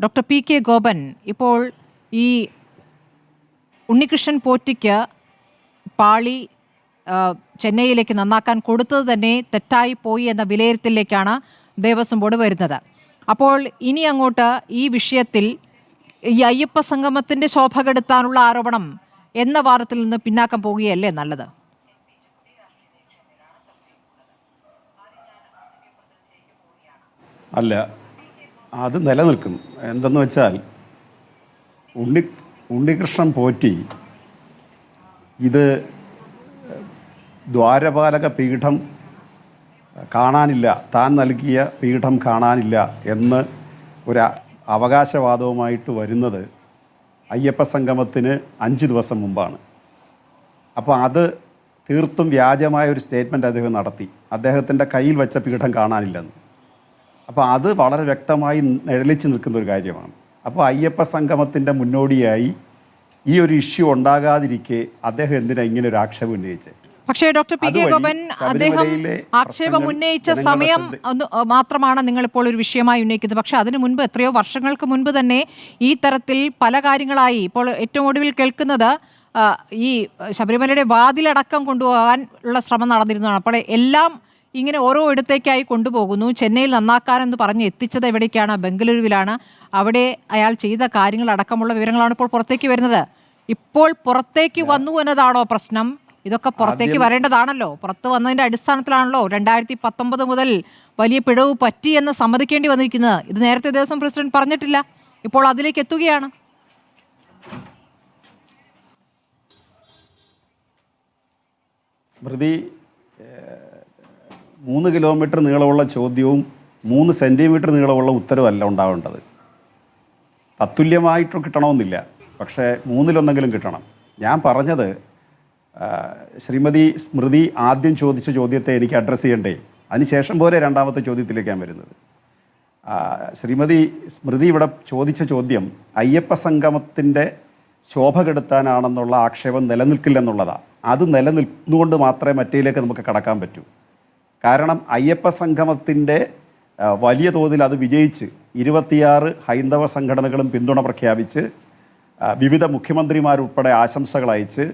Doctor P K Gopan, ഇപ്പോൾ ഈ ഉണ്ണികൃഷ്ണൻ പോറ്റിക്ക് പാളി ചെന്നൈയിലേക്ക് നന്നാക്കാൻ കൊടുത്തത് തന്നെ തെറ്റായി പോയി എന്ന വിലയിരുത്തലിലേക്കാണ് ദേവസ്വം ബോർഡ് വരുന്നത്. അപ്പോൾ ഇനി അങ്ങോട്ട് ഈ വിഷയത്തിൽ ഈ അയ്യപ്പ സംഗമത്തിൻ്റെ ശോഭ കെടുത്താനുള്ള ആരോപണം എന്ന വാദത്തിൽ നിന്ന് പിന്നാക്കം പോവുകയല്ലേ നല്ലത്? അല്ല, അത് നിലനിൽക്കും. എന്തെന്ന് വെച്ചാൽ ഉണ്ണികൃഷ്ണൻ പോറ്റി ഇത് ദ്വാരപാലക പീഠം കാണാനില്ല, താൻ നൽകിയ പീഠം കാണാനില്ല എന്ന് ഒരു അവകാശവാദവുമായിട്ട് വരുന്നത് അയ്യപ്പ സംഗമത്തിന് 5 ദിവസം മുമ്പാണ്. അപ്പോൾ അത് തീർത്തും വ്യാജമായ ഒരു സ്റ്റേറ്റ്മെൻറ്റ് അദ്ദേഹം നടത്തി. അദ്ദേഹത്തിൻ്റെ കയ്യിൽ വെച്ച പീഠം കാണാനില്ലെന്ന്. അപ്പോൾ അത് വളരെ വ്യക്തമായി നിഴലിച്ച് നിൽക്കുന്ന ഒരു കാര്യമാണ്. അപ്പോൾ അയ്യപ്പ സംഗമത്തിൻ്റെ മുന്നോടിയായി ഈ ഒരു ഇഷ്യൂ ഉണ്ടാകാതിരിക്കെ അദ്ദേഹം എന്തിനാണ് ഇങ്ങനെ ഒരു ആക്ഷേപം ഉന്നയിച്ചത്? പക്ഷേ ഡോക്ടർ പി കെ ഗോപൻ, അദ്ദേഹം ആക്ഷേപം ഉന്നയിച്ച സമയം മാത്രമാണ് നിങ്ങളിപ്പോൾ ഒരു വിഷയമായി ഉന്നയിക്കുന്നത്. പക്ഷേ അതിനു മുൻപ്, എത്രയോ വർഷങ്ങൾക്ക് മുൻപ് തന്നെ ഈ തരത്തിൽ പല കാര്യങ്ങളായി ഇപ്പോൾ ഏറ്റവും ഒടുവിൽ കേൾക്കുന്നത് ഈ ശബരിമലയുടെ വാതിലടക്കം കൊണ്ടുപോകാൻ ഉള്ള ശ്രമം നടന്നിരുന്നതാണ്. അപ്പോൾ എല്ലാം ഇങ്ങനെ ഓരോ ഇടത്തേക്കായി കൊണ്ടുപോകുന്നു. ചെന്നൈയിൽ നന്നാക്കാനെന്ന് പറഞ്ഞ് എത്തിച്ചത് എവിടേക്കാണ്? ബംഗളൂരുവിലാണ്. അവിടെ അയാൾ ചെയ്ത കാര്യങ്ങൾ അടക്കമുള്ള വിവരങ്ങളാണ് ഇപ്പോൾ പുറത്തേക്ക് വരുന്നത്. ഇപ്പോൾ പുറത്തേക്ക് വന്നു എന്നതാണോ പ്രശ്നം? ഇതൊക്കെ പുറത്തേക്ക് വരേണ്ടതാണല്ലോ. പുറത്ത് വന്നതിൻ്റെ അടിസ്ഥാനത്തിലാണല്ലോ 2019 മുതൽ വലിയ പിഴവ് പറ്റി എന്ന് സമ്മതിക്കേണ്ടി വന്നിരിക്കുന്നത്. ഇത് നേരത്തെ ദേവസ്വം പ്രസിഡന്റ് പറഞ്ഞിട്ടില്ല, ഇപ്പോൾ അതിലേക്ക് എത്തുകയാണ്. സ്മൃതി, 3 കിലോമീറ്റർ നീളമുള്ള ചോദ്യവും 3 സെൻറ്റിമീറ്റർ നീളമുള്ള ഉത്തരവല്ല ഉണ്ടാവേണ്ടത്. തത്തുല്യമായിട്ട് കിട്ടണമെന്നില്ല, പക്ഷേ 3-1 കിട്ടണം. ഞാൻ പറഞ്ഞത് ശ്രീമതി സ്മൃതി ആദ്യം ചോദിച്ച ചോദ്യത്തെ എനിക്ക് അഡ്രസ്സ് ചെയ്യണ്ടേ, അതിനുശേഷം പോലെ രണ്ടാമത്തെ ചോദ്യത്തിലേക്കാണ് വരുന്നത്. ശ്രീമതി സ്മൃതി ഇവിടെ ചോദിച്ച ചോദ്യം അയ്യപ്പ സംഗമത്തിൻ്റെ ശോഭ കെടുത്താനാണെന്നുള്ള ആക്ഷേപം നിലനിൽക്കില്ലെന്നുള്ളതാണ്. അത് നിലനിൽന്നുകൊണ്ട് മാത്രമേ മറ്റേലേക്ക് നമുക്ക് കടക്കാൻ പറ്റൂ. കാരണം അയ്യപ്പ സംഗമത്തിൻ്റെ വലിയ തോതിൽ അത് വിജയിച്ച് 26 ഹൈന്ദവ സംഘടനകളും പിന്തുണ പ്രഖ്യാപിച്ച് വിവിധ മുഖ്യമന്ത്രിമാരുൾപ്പെടെ ആശംസകൾ അയച്ച്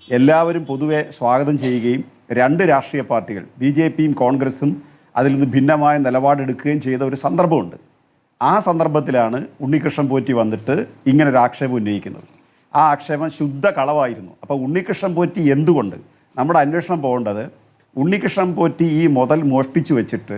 എല്ലാവരും പൊതുവെ സ്വാഗതം ചെയ്യുകയും 2 രാഷ്ട്രീയ പാർട്ടികൾ BJPയും കോൺഗ്രസും അതിൽ നിന്ന് ഭിന്നമായ നിലപാടെടുക്കുകയും ചെയ്ത ഒരു സന്ദർഭമുണ്ട്. ആ സന്ദർഭത്തിലാണ് ഉണ്ണികൃഷ്ണൻ പോറ്റി വന്നിട്ട് ഇങ്ങനൊരു ആക്ഷേപം ഉന്നയിക്കുന്നത്. ആ ആക്ഷേപം ശുദ്ധ കളവായിരുന്നു. അപ്പോൾ ഉണ്ണികൃഷ്ണൻ പോറ്റി എന്തുകൊണ്ട് നമ്മുടെ അന്വേഷണം പോകേണ്ടത്, ഉണ്ണികൃഷ്ണൻ പോറ്റി ഈ മുതൽ മോഷ്ടിച്ചു വെച്ചിട്ട്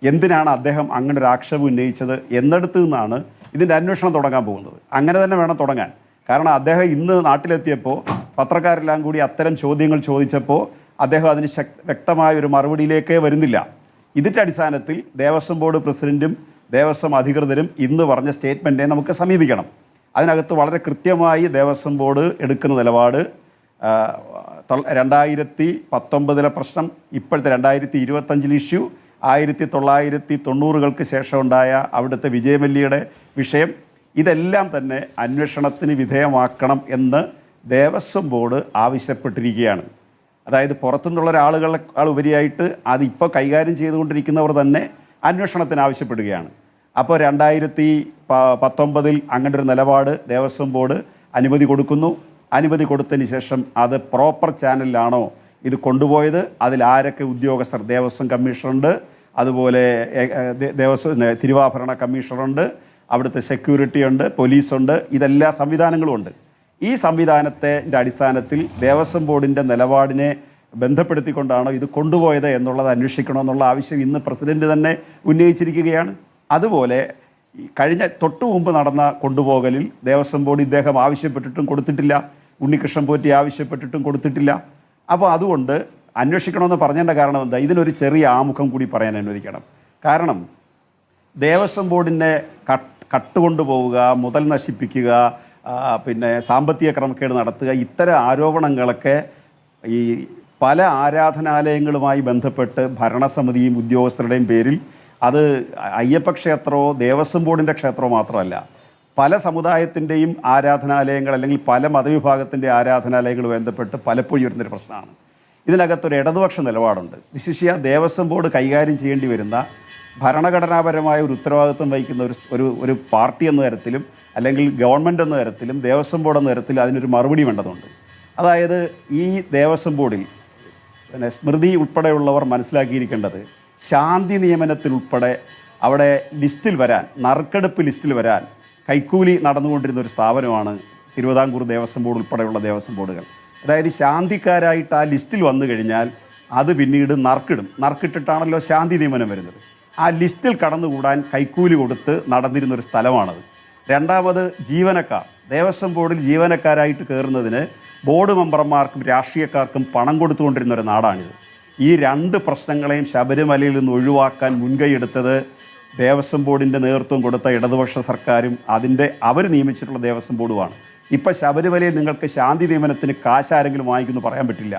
എന്തിനാണ് അദ്ദേഹം അങ്ങനെ ഒരു ആക്ഷേപം ഉന്നയിച്ചത് എന്നിടത്തു നിന്നാണ് ഇതിൻ്റെ അന്വേഷണം തുടങ്ങാൻ പോകുന്നത്. അങ്ങനെ തന്നെ വേണം തുടങ്ങാൻ. കാരണം അദ്ദേഹം ഇന്ന് നാട്ടിലെത്തിയപ്പോൾ പത്രക്കാരെല്ലാം കൂടി അത്തരം ചോദ്യങ്ങൾ ചോദിച്ചപ്പോൾ അദ്ദേഹം അതിന് വ്യക്തമായ ഒരു മറുപടിയിലേക്കേ വരുന്നില്ല. ഇതിൻ്റെ അടിസ്ഥാനത്തിൽ ദേവസ്വം ബോർഡ് പ്രസിഡൻറ്റും ദേവസ്വം അധികൃതരും ഇന്ന് പറഞ്ഞ സ്റ്റേറ്റ്മെൻറ്റിനെ നമുക്ക് സമീപിക്കണം. അതിനകത്ത് വളരെ കൃത്യമായി ദേവസ്വം ബോർഡ് എടുക്കുന്ന നിലപാട് 2019 പ്രശ്നം, ഇപ്പോഴത്തെ 2025 ഇഷ്യൂ, 1990-കൾക്ക് ശേഷം ഉണ്ടായ അവിടുത്തെ വിജയമല്യയുടെ വിഷയം, ഇതെല്ലാം തന്നെ അന്വേഷണത്തിന് വിധേയമാക്കണം എന്ന് ദേവസ്വം ബോർഡ് ആവശ്യപ്പെട്ടിരിക്കുകയാണ്. അതായത് പുറത്തുനിന്നുള്ള ഒരാളുകളെക്കാൾ ഉപരിയായിട്ട് അതിപ്പോൾ കൈകാര്യം ചെയ്തുകൊണ്ടിരിക്കുന്നവർ തന്നെ അന്വേഷണത്തിന് ആവശ്യപ്പെടുകയാണ്. അപ്പോൾ 2019 അങ്ങനെ ഒരു നിലപാട് ദേവസ്വം ബോർഡ് അനുമതി കൊടുക്കുന്നു. അനുമതി കൊടുത്തതിന് ശേഷം അത് പ്രോപ്പർ ചാനലിലാണോ ഇത് കൊണ്ടുപോയത്, അതിൽ ആരൊക്കെ ഉദ്യോഗസ്ഥർ, ദേവസ്വം കമ്മീഷണറുണ്ട്, അതുപോലെ തിരുവാഭരണ കമ്മീഷണറുണ്ട്, അവിടുത്തെ സെക്യൂരിറ്റി ഉണ്ട്, പോലീസുണ്ട്, ഇതെല്ലാ സംവിധാനങ്ങളും ഉണ്ട്. ഈ സംവിധാനത്തിൻ്റെ അടിസ്ഥാനത്തിൽ ദേവസ്വം ബോർഡിൻ്റെ നിലപാടിനെ ബന്ധപ്പെടുത്തിക്കൊണ്ടാണോ ഇത് കൊണ്ടുപോയത് എന്നുള്ളത് അന്വേഷിക്കണമെന്നുള്ള ആവശ്യം ഇന്ന് പ്രസിഡന്റ് തന്നെ ഉന്നയിച്ചിരിക്കുകയാണ്. അതുപോലെ കഴിഞ്ഞ തൊട്ടു മുമ്പ് നടന്ന കൊണ്ടുപോകലിൽ ദേവസ്വം ബോർഡ് ഇദ്ദേഹം ആവശ്യപ്പെട്ടിട്ടും കൊടുത്തിട്ടില്ല, ഉണ്ണികൃഷ്ണൻ പോറ്റി ആവശ്യപ്പെട്ടിട്ടും കൊടുത്തിട്ടില്ല. അപ്പോൾ അതുകൊണ്ട് അന്വേഷിക്കണമെന്ന് പറഞ്ഞതിൻ്റെ കാരണം എന്താ, ഇതിനൊരു ചെറിയ ആമുഖം കൂടി പറയാൻ അനുവദിക്കണം. കാരണം ദേവസ്വം ബോർഡിനെ കട്ടുകൊണ്ടുപോവുക, മുതൽ നശിപ്പിക്കുക, പിന്നെ സാമ്പത്തിക ക്രമക്കേട് നടത്തുക, ഇത്തരം ആരോപണങ്ങളൊക്കെ ഈ പല ആരാധനാലയങ്ങളുമായി ബന്ധപ്പെട്ട് ഭരണസമിതിയും ഉദ്യോഗസ്ഥരുടെയും പേരിൽ, അത് അയ്യപ്പ ക്ഷേത്രമോ ദേവസ്വം ബോർഡിൻ്റെ ക്ഷേത്രമോ മാത്രമല്ല, പല സമുദായത്തിൻ്റെയും ആരാധനാലയങ്ങൾ അല്ലെങ്കിൽ പല മതവിഭാഗത്തിൻ്റെ ആരാധനാലയങ്ങൾ ബന്ധപ്പെട്ട് പലപ്പോഴും വരുന്നൊരു പ്രശ്നമാണ്. ഇതിനകത്തൊരു ഇടതുപക്ഷ നിലപാടുണ്ട്. വിശിഷ്യ ദേവസ്വം ബോർഡ് കൈകാര്യം ചെയ്യേണ്ടി വരുന്ന ഭരണഘടനാപരമായ ഒരു ഉത്തരവാദിത്വം വഹിക്കുന്ന ഒരു പാർട്ടി എന്ന തരത്തിലും അല്ലെങ്കിൽ ഗവൺമെൻറ് എന്ന തരത്തിലും ദേവസ്വം ബോർഡ് എന്ന തരത്തിലും അതിനൊരു മറുപടി വേണ്ടതുണ്ട്. അതായത് ഈ ദേവസ്വം ബോർഡിൽ പിന്നെ സ്മൃതി ഉൾപ്പെടെയുള്ളവർ മനസ്സിലാക്കിയിരിക്കേണ്ടത് ശാന്തി നിയമനത്തിലുൾപ്പെടെ അവിടെ ലിസ്റ്റിൽ വരാൻ, നറുക്കെടുപ്പ് ലിസ്റ്റിൽ വരാൻ കൈക്കൂലി നടന്നുകൊണ്ടിരുന്ന ഒരു സ്ഥാപനമാണ് തിരുവിതാംകൂർ ദേവസ്വം ബോർഡ് ഉൾപ്പെടെയുള്ള ദേവസ്വം ബോർഡുകൾ. അതായത് ശാന്തിക്കാരായിട്ട് ആ ലിസ്റ്റിൽ വന്നു കഴിഞ്ഞാൽ അത് പിന്നീട് നറുക്കിട്ടിട്ടാണല്ലോ ശാന്തി നിയമനം വരുന്നത്. ആ ലിസ്റ്റിൽ കടന്നുകൂടാൻ കൈക്കൂലി കൊടുത്ത് നടന്നിരുന്നൊരു സ്ഥലമാണത്. രണ്ടാമത് ജീവനക്കാർ, ദേവസ്വം ബോർഡിൽ ജീവനക്കാരായിട്ട് കയറുന്നതിന് ബോർഡ് മെമ്പർമാർക്കും രാഷ്ട്രീയക്കാർക്കും പണം കൊടുത്തുകൊണ്ടിരുന്ന ഒരു നാടാണിത്. ഈ രണ്ട് പ്രശ്നങ്ങളെയും ശബരിമലയിൽ നിന്ന് ഒഴിവാക്കാൻ മുൻകൈയെടുത്തത് ദേവസ്വം ബോർഡിൻ്റെ നേതൃത്വം കൊടുത്ത ഇടതുപക്ഷ സർക്കാരും അവർ നിയമിച്ചിട്ടുള്ള ദേവസ്വം ബോർഡുമാണ്. ഇപ്പം ശബരിമലയിൽ നിങ്ങൾക്ക് ശാന്തി നിയമനത്തിന് കാശ് ആരെങ്കിലും വാങ്ങിക്കുമെന്ന് പറയാൻ പറ്റില്ല.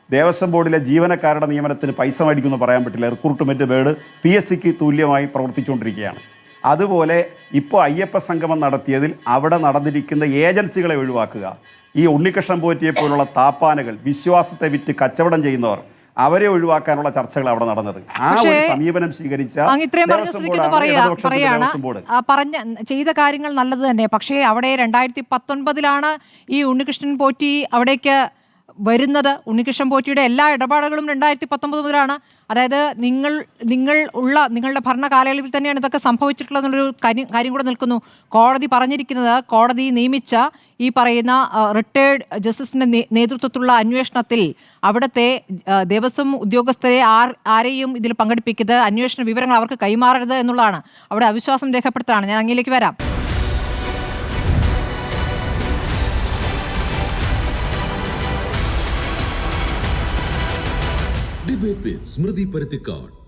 ദേവസ്വം ബോർഡിലെ ജീവനക്കാരുടെ നിയമനത്തിന് പൈസ മേടിക്കുമെന്ന് പറയാൻ പറ്റില്ല. റിക്രൂട്ട്മെൻറ്റ് ബോർഡ് PSCക്ക് തുല്യമായി പ്രവർത്തിച്ചുകൊണ്ടിരിക്കുകയാണ്. അതുപോലെ ഇപ്പോൾ അയ്യപ്പ സംഗമം നടത്തിയതിൽ അവിടെ നടന്നിരിക്കുന്ന ഏജൻസികളെ ഒഴിവാക്കുക. ഈ ഉണ്ണികൃഷ്ണൻ പോറ്റിയെ പോലുള്ള താപ്പാനകൾ, വിശ്വാസത്തെ വിറ്റ് കച്ചവടം ചെയ്യുന്നവർ, അവരെ ഒഴിവാക്കാനുള്ള ചർച്ചകൾ അവിടെ നടന്നത്. ആ ഒരു സമീപനം സ്വീകരിച്ച ചെയ്ത കാര്യങ്ങൾ നല്ലത് തന്നെ. പക്ഷേ അവിടെ 2019 ഈ ഉണ്ണികൃഷ്ണൻ പോറ്റി അവിടേക്ക് വരുന്നത്. ഉണ്ണികൃഷ്ണൻ പോറ്റിയുടെ എല്ലാ ഇടപാടുകളും 2019 മുതലാണ്. അതായത് നിങ്ങളുടെ ഭരണ കാലയളവിൽ തന്നെയാണ് ഇതൊക്കെ സംഭവിച്ചിട്ടുള്ളതെന്നുള്ളൊരു കാര്യം കൂടെ നിൽക്കുന്നു. കോടതി പറഞ്ഞിരിക്കുന്നത്, കോടതി നിയമിച്ച ഈ പറയുന്ന റിട്ടയേർഡ് ജസ്റ്റിസിന്റെ നേതൃത്വത്തിലുള്ള അന്വേഷണത്തിൽ അവിടുത്തെ ദേവസ്വം ഉദ്യോഗസ്ഥരെ ആരെയും ഇതിൽ പങ്കെടുപ്പിക്കരുത്, അന്വേഷണ വിവരങ്ങൾ അവർക്ക് കൈമാറരുത് എന്നുള്ളതാണ്. അവിടെ അവിശ്വാസം രേഖപ്പെടുത്താണ്. ഞാൻ അങ്ങിലേക്ക് വരാം. Debate with Smriti Parithikar.